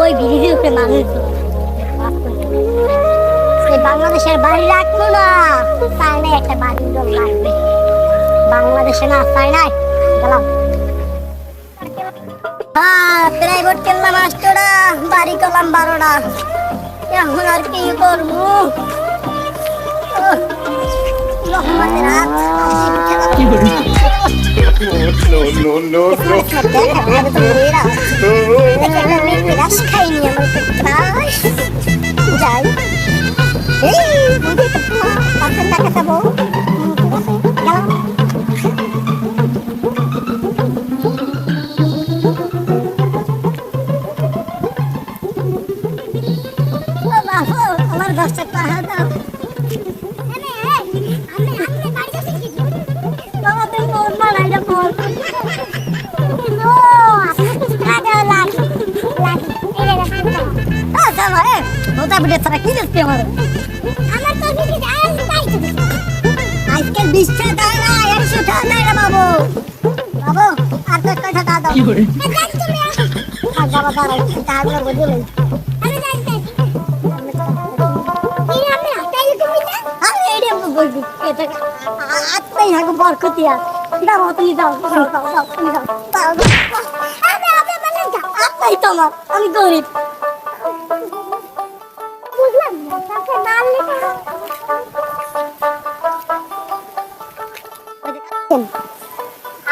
ওই ব্রিজের উপরে মানুষ বাংলাদেশের বাড়ি রাখবো না, চাইনায় একটা বাড়ি লাগবে। বাংলাদেশে না চাইনায় গেলাম। প্রাইভেট কিনলাম 8টা, বাড়ি করলাম 12টা। এখন আর কি করবো? রহমতের হাত খাইনি আমার যাই টাকা দেবো। আমার 10 টাকা দাও। আজকে 20 টাকা না 100 টাকা নাই রে বাবু। বাবু আর 10 টাকা দাও। কি করে? আর বাবা দাঁড়াও, টাকাগুলো বুঝিয়ে লই। আমি যাই যাই। কি আমি হাতাইলে তুমি না? আরে এডি বলবি। এটা আত্মাই হাগো বরকতিয়া। দাও তুমি দাও দাও তুমি দাও। আরে আরে মানে আত্মাই তোমার, আমি গরিব। বুঝলাম না, তাকে মারলে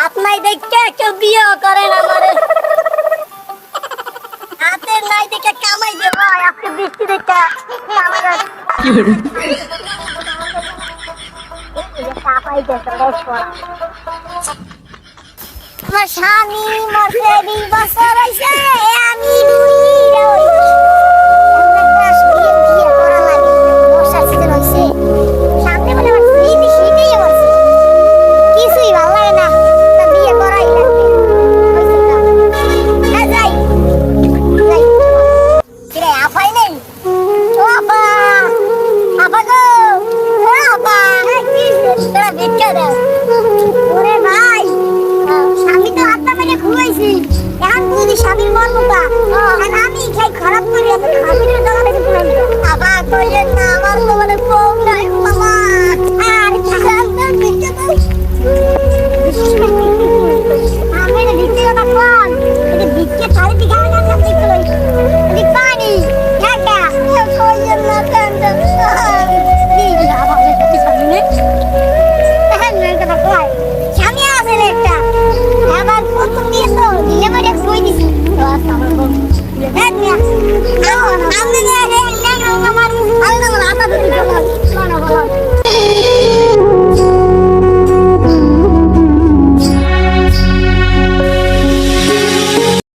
আপনাই দেখে কেউ বিয়ে করেন আমারে। হাতের নাই দেখে কামাই দেব, আজকে বৃষ্টি দেখে আমার স্বামী মরতে 20 বছর হয়েছে, আমি স্বামীর মর্মটা আমি খাই খারাপ করি, স্বামীর দোকানে আবার কইলেন না আমার তো মানে বউ নাই বাবা। আর আমি এটা দিতে না কোন এটা দিতে খালি দিখাবে না সব দিতে লই এদি পানি ঢাকা কইলেন না কেন দিই না ভালো কিছু সামনে তাহলে না এটা কই স্বামী আছে একটা আবার প্রথম দিয়ে তো দিলে মানে কই দিছি তো